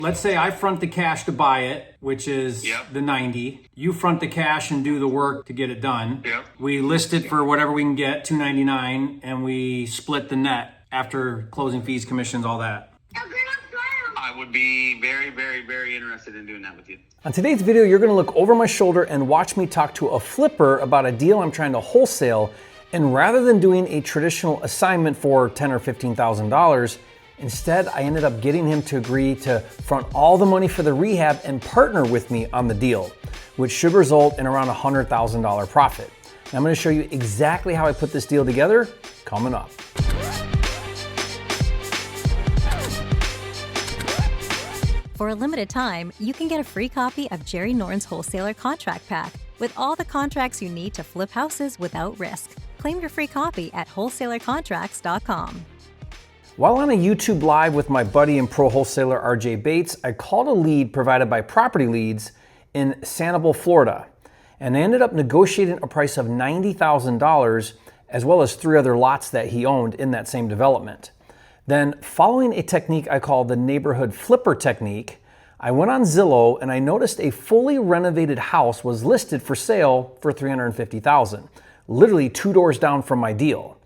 Let's say I front the cash to buy it, which is the 90. You front the cash and do the work to get it done. Yep. We list it for whatever we can get, $299, and we split the net after closing fees, commissions, all that. I would be very, very, very interested in doing that with you. On today's video, you're gonna look over my shoulder and watch me talk to a flipper about a deal I'm trying to wholesale. And rather than doing a traditional assignment for $10,000 or $15,000, instead, I ended up getting him to agree to front all the money for the rehab and partner with me on the deal, which should result in around $100,000 profit. Now, I'm gonna show you exactly how I put this deal together coming up. For a limited time, you can get a free copy of Jerry Norton's Wholesaler Contract Pack with all the contracts you need to flip houses without risk. Claim your free copy at wholesalercontracts.com. While on a YouTube live with my buddy and pro wholesaler RJ Bates, I called a lead provided by PropertyLeads in Sanibel, Florida, and I ended up negotiating a price of $90,000 as well as 3 other lots that he owned in that same development. Then, following a technique I call the neighborhood flipper technique, I went on Zillow and I noticed a fully renovated house was listed for sale for $350,000, literally 2 doors down from my deal.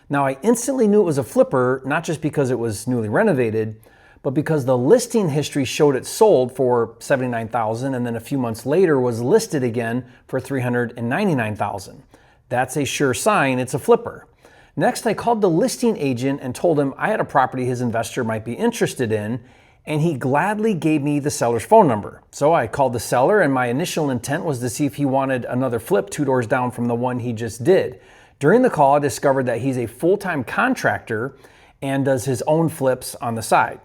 Now, I instantly knew it was a flipper, not just because it was newly renovated, but because the listing history showed it sold for $79,000 and then a few months later was listed again for $399,000. That's a sure sign it's a flipper. Next, I called the listing agent and told him I had a property his investor might be interested in, and he gladly gave me the seller's phone number. So I called the seller, and my initial intent was to see if he wanted another flip 2 doors down from the one he just did. During the call, I discovered that he's a full-time contractor and does his own flips on the side.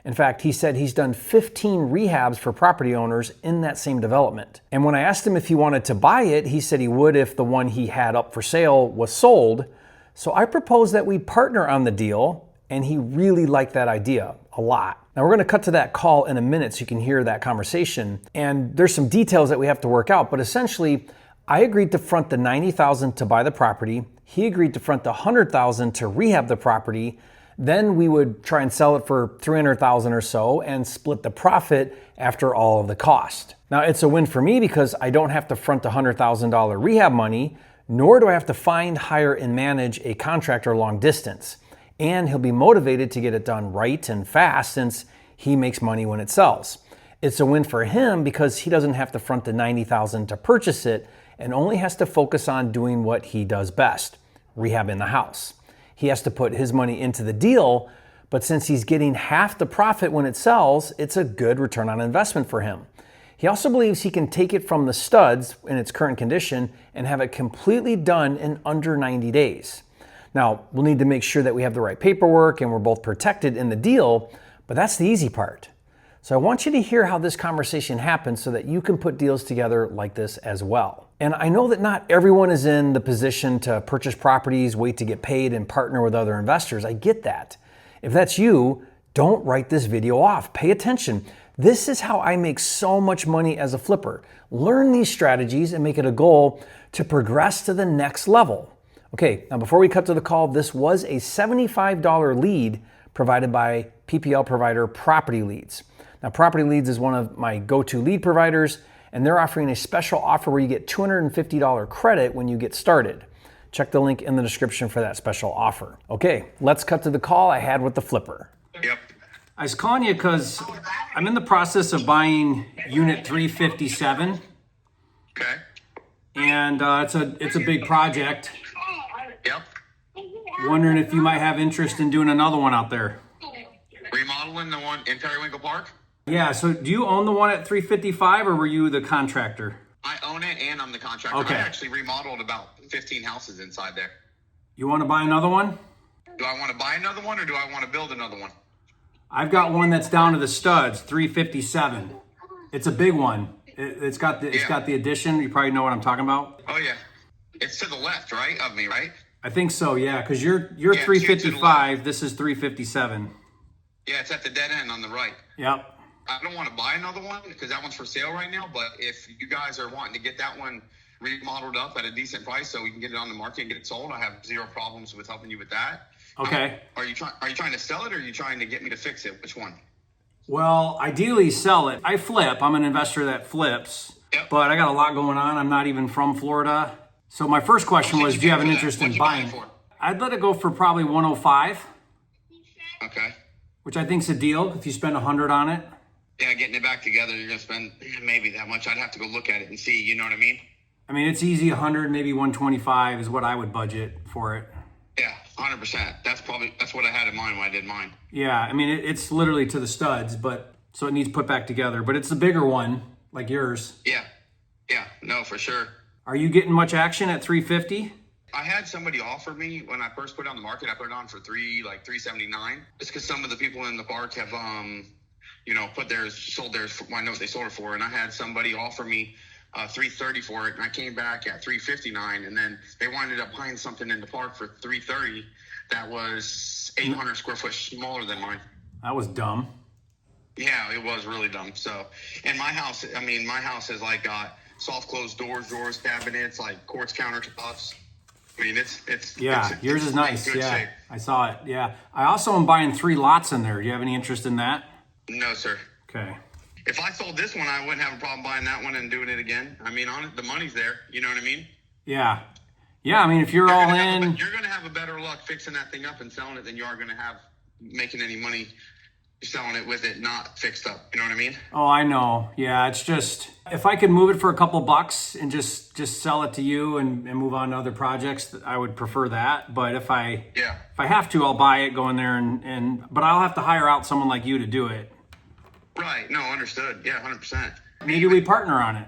In fact, he said he's done 15 rehabs for property owners in that same development. And when I asked him if he wanted to buy it, he said he would if the one he had up for sale was sold. So I proposed that we partner on the deal, and he really liked that idea a lot. Now we're gonna cut to that call in a minute so you can hear that conversation. And there's some details that we have to work out, but essentially, I agreed to front the $90,000 to buy the property. He agreed to front the $100,000 to rehab the property. Then we would try and sell it for $300,000 or so and split the profit after all of the cost. Now it's a win for me because I don't have to front the $100,000 rehab money, nor do I have to find, hire, and manage a contractor long distance. And he'll be motivated to get it done right and fast since he makes money when it sells. It's a win for him because he doesn't have to front the $90,000 to purchase it and only has to focus on doing what he does best, rehabbing the house. He has to put his money into the deal, but since he's getting half the profit when it sells, it's a good return on investment for him. He also believes he can take it from the studs in its current condition and have it completely done in under 90 days. Now, we'll need to make sure that we have the right paperwork and we're both protected in the deal, but that's the easy part. So I want you to hear how this conversation happens so that you can put deals together like this as well. And I know that not everyone is in the position to purchase properties, wait to get paid, and partner with other investors. I get that. If that's you, don't write this video off. Pay attention. This is how I make so much money as a flipper. Learn these strategies and make it a goal to progress to the next level. Okay, now before we cut to the call, this was a $75 lead provided by PPL provider PropertyLeads. Now, PropertyLeads is one of my go-to lead providers, and they're offering a special offer where you get $250 credit when you get started. Check the link in the description for that special offer. Okay, let's cut to the call I had with the flipper. Yep. I was calling you because I'm in the process of buying unit 357, Okay. and it's a big project. Yep. Wondering if you might have interest in doing another one out there. Remodeling the one in Periwinkle Park? Yeah, so do you own the one at 355 or were you the contractor? I own it and I'm the contractor. Okay. I actually remodeled about 15 houses inside there. You want to buy another one? Do I want to buy another one or do I want to build another one? I've got one that's down to the studs, 357. It's a big one. It's got the addition. You probably know what I'm talking about. Oh yeah. It's to the left, right, of me, right? I think so, yeah, because you're 355, this is 357. Yeah, it's at the dead end on the right. Yep. I don't want to buy another one because that one's for sale right now, but if you guys are wanting to get that one remodeled up at a decent price so we can get it on the market and get it sold, I have zero problems with helping you with that. Okay. Are you trying to sell it or are you trying to get me to fix it? Which one? Well, ideally sell it. I flip. I'm an investor that flips, Yep. but I got a lot going on. I'm not even from Florida. So my first question was, do you have an interest in What'd you buy buying? it for? I'd let it go for probably 105, Okay. which I think's a deal if you spend 100 on it. Yeah, getting it back together, you're gonna spend maybe that much. I'd have to go look at it and see. You know what I mean? I mean, it's easy 100, maybe 125 is what I would budget for it. Yeah, 100%. That's what I had in mind when I did mine. Yeah, I mean, it's literally to the studs, but so it needs put back together. But it's the bigger one, like yours. Yeah. Yeah. No, for sure. Are you getting much action at 350? I had somebody offer me when I first put it on the market. I put it on for $379. It's because some of the people in the park have sold theirs. I know what they sold it for, and I had somebody offer me $330 for it, and I came back at $359, and then they winded up buying something in the park for $330 that was 800 square foot smaller than mine. That was dumb. Yeah, it was really dumb. So, and my house has like got soft closed doors, drawers, cabinets, like quartz countertops. I mean, it's yours is nice. good Yeah, shape. I saw it. Yeah, I also am buying 3 lots in there. Do you have any interest in that? No, sir. Okay. If I sold this one, I wouldn't have a problem buying that one and doing it again. I mean, the money's there. You know what I mean? Yeah. I mean, if you're all in, You're going to have a better luck fixing that thing up and selling it than you are going to have making any money selling it with it not fixed up. You know what I mean? oh, I know. Yeah, it's just if I could move it for a couple bucks and just sell it to you and move on to other projects, I would prefer that. But if I have to, I'll buy it, go in there but I'll have to hire out someone like you to do it. Right. No, understood. Yeah, 100%. Maybe we partner on it.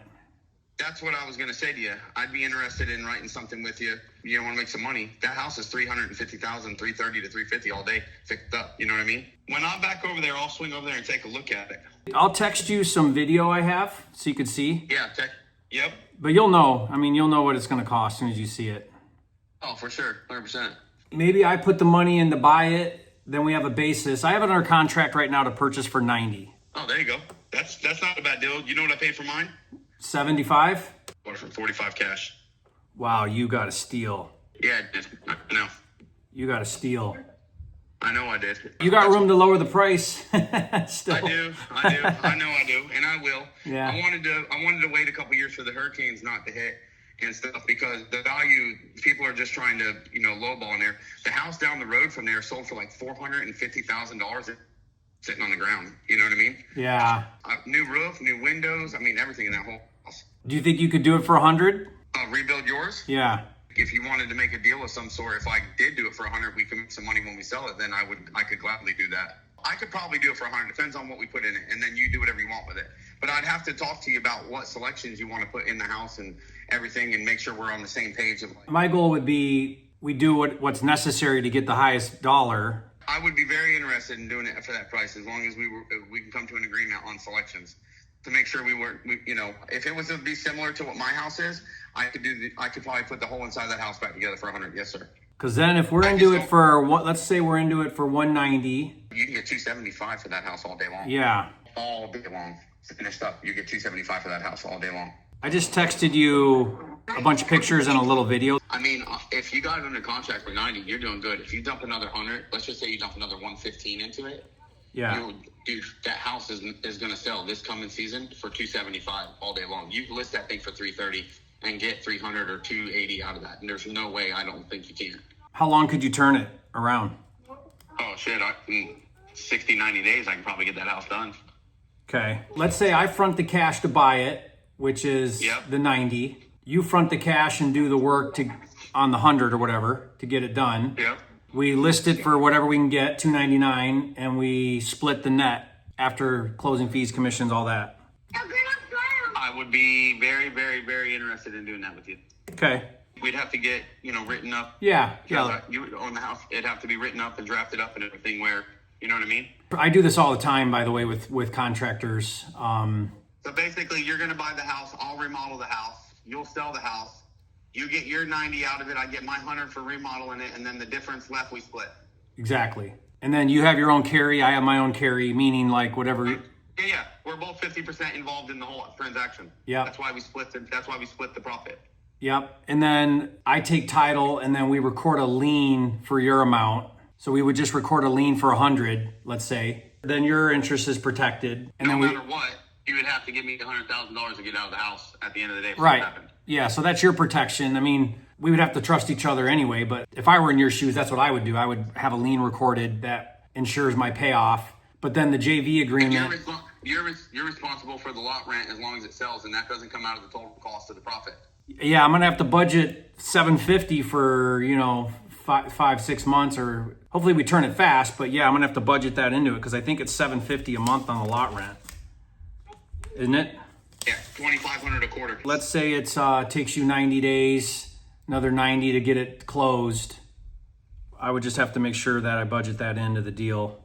That's what I was going to say to you. I'd be interested in writing something with you. You want to make some money. That house is $350,000, $330 to $350 all day fixed up. You know what I mean? When I'm back over there, I'll swing over there and take a look at it. I'll text you some video I have so you could see. Yeah. Yep. But you'll know. I mean, you'll know what it's going to cost as soon as you see it. Oh, for sure. 100%. Maybe I put the money in to buy it. Then we have a basis. I have it under contract right now to purchase for 90. Oh, there you go. That's not a bad deal. You know what I paid for mine? 75? Bought it for 45 cash. Wow, you got a steal. Yeah, I know. You got a steal. I know I did. You got room to lower the price. Still. I do. I know I do, and I will. Yeah. I wanted to wait a couple years for the hurricanes not to hit and stuff because the value people are just trying to lowball in there. The house down the road from there sold for like $450,000 sitting on the ground. You know what I mean? Yeah. New roof, new windows. I mean everything in that whole house. Do you think you could do it for 100? Rebuild yours? Yeah. If you wanted to make a deal of some sort, if I did do it for 100, we can make some money when we sell it. Then I could gladly do that. I could probably do it for 100. Depends on what we put in it, and then you do whatever you want with it. But I'd have to talk to you about what selections you want to put in the house and everything, and make sure we're on the same page. My goal would be we do what's necessary to get the highest dollar. I would be very interested in doing it for that price, as long as we can come to an agreement on selections to make sure if it was to be similar to what my house is, I could probably put the whole inside of that house back together for 100. Yes, sir. Because then if we're into it for let's say we're into it for 190. You can get 275 for that house all day long. Yeah. All day long. Finished up. You get 275 for that house all day long. I just texted you a bunch of pictures and a little video. I mean, if you got it under contract for 90, you're doing good. If you dump another 100, let's just say you dump another 115 into it. Yeah. Dude, that house is going to sell this coming season for 275 all day long. You list that thing for 330 and get 300 or 280 out of that. And there's no way I don't think you can. How long could you turn it around? Oh, shit. In 60, 90 days, I can probably get that house done. Okay. Let's say I front the cash to buy it, which is the 90. You front the cash and do the work on the 100 or whatever to get it done. Yep. We list it for whatever we can get, $299, and we split the net after closing fees, commissions, all that. I would be very, very, very interested in doing that with you. Okay. We'd have to get, written up. Yeah. You own the house. It'd have to be written up and drafted up and everything where, you know what I mean? I do this all the time, by the way, with contractors. So basically, you're going to buy the house. I'll remodel the house. You'll sell the house. You get your 90 out of it. I get my 100 for remodeling it. And then the difference left, we split. Exactly. And then you have your own carry. I have my own carry, meaning like whatever. Yeah. We're both 50% involved in the whole transaction. Yeah. That's why we split the profit. Yep. And then I take title and then we record a lien for your amount. So we would just record a lien for 100, let's say. then your interest is protected. And no then matter what, you would have to give me $100,000 to get out of the house at the end of the day. If right. something happened. Yeah, so that's your protection. I mean, we would have to trust each other anyway, but if I were in your shoes, that's what I would do. I would have a lien recorded that ensures my payoff. But then the JV agreement... You're responsible for the lot rent as long as it sells, and that doesn't come out of the total cost of the profit. Yeah, I'm gonna have to budget $750 for 5-6 months, or hopefully we turn it fast. But yeah, I'm gonna have to budget that into it because I think it's $750 a month on the lot rent, isn't it? Yeah, $2,500 a quarter. Let's say it takes you 90 days, another 90 to get it closed. I would just have to make sure that I budget that into the deal.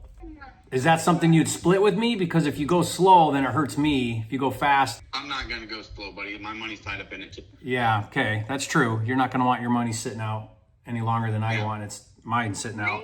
Is that something you'd split with me? Because if you go slow, then it hurts me. If you go fast... I'm not going to go slow, buddy. My money's tied up in it too. Yeah, okay. That's true. You're not going to want your money sitting out any longer than I want. It's mine sitting out.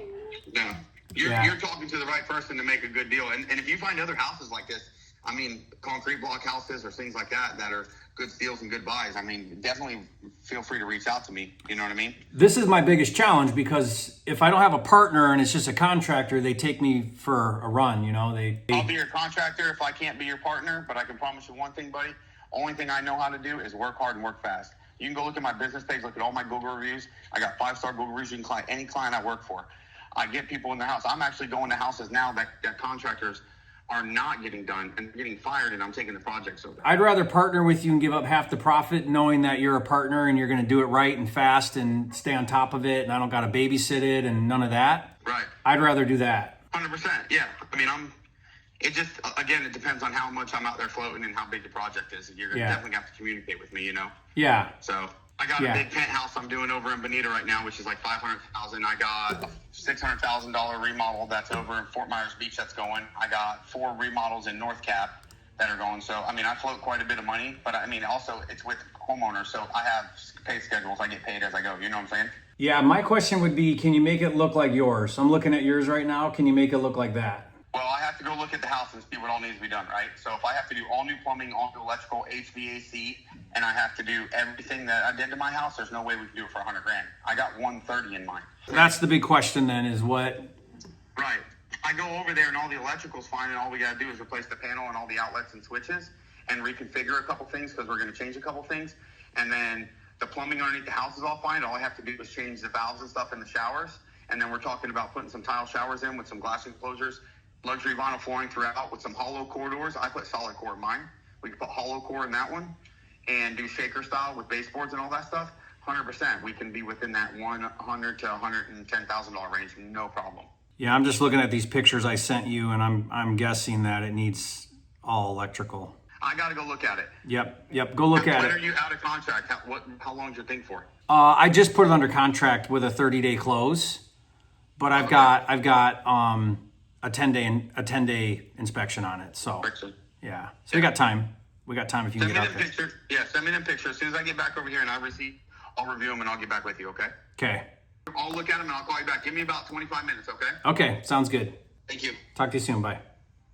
No. You're talking to the right person to make a good deal. And if you find other houses like this, I mean, concrete block houses or things like that that are good steals and good buys, I mean, definitely feel free to reach out to me. You know what I mean? This is my biggest challenge because if I don't have a partner and it's just a contractor, they take me for a run, I'll be your contractor if I can't be your partner, but I can promise you one thing, buddy. Only thing I know how to do is work hard and work fast. You can go look at my business page, look at all my Google reviews. I got 5-star Google reviews. You can client any client I work for. I get people in their house. I'm actually going to houses now that contractors are not getting done and getting fired, and I'm taking the projects over. I'd rather partner with you and give up half the profit knowing that you're a partner and you're going to do it right and fast and stay on top of it, and I don't got to babysit it and none of that. Right. I'd rather do that. 100%. Yeah. I mean, it just, again, it depends on how much I'm out there floating and how big the project is. You're definitely going to have to communicate with me, Yeah. So I got a big penthouse I'm doing over in Bonita right now, which is like $500,000. I got a $600,000 remodel that's over in Fort Myers Beach that's going. I got 4 remodels in North Cap that are going. So, I mean, I float quite a bit of money, but I mean, also it's with homeowners. So I have pay schedules. I get paid as I go. You know what I'm saying? Yeah. My question would be, can you make it look like yours? I'm looking at yours right now. Can you make it look like that? Well, I have to go look at the house and see what all needs to be done, right? So if I have to do all new plumbing, all new electrical, HVAC, and I have to do everything that I did to my house, there's no way we can do it for $100,000. I got $130 in mind. That's the big question then, is what? Right. I go over there and all the electrical's fine, and all we got to do is replace the panel and all the outlets and switches and reconfigure a couple things because we're going to change a couple things. And then the plumbing underneath the house is all fine. All I have to do is change the valves and stuff in the showers. And then we're talking about putting some tile showers in with some glass enclosures. Luxury vinyl flooring throughout with some hollow core doors. I put solid core in mine. We can put hollow core in that one and do shaker style with baseboards and all that stuff. 100%. We can be within that $100,000 to $110,000 range, no problem. Yeah, I'm just looking at these pictures I sent you, and I'm guessing that it needs all electrical. I got to go look at it. Yep. Go look at it. When are you out of contract? How long is your thing for? I just put it under contract with a 30-day close, but I've got a 10-day inspection on it. So yeah, so we got time. We got time if you can get out there. Send me them pictures. As soon as I get back over here and I receive, I'll review them and I'll get back with you. Okay. I'll look at them and I'll call you back. Give me about 25 minutes. Okay. Okay. Sounds good. Thank you. Talk to you soon. Bye.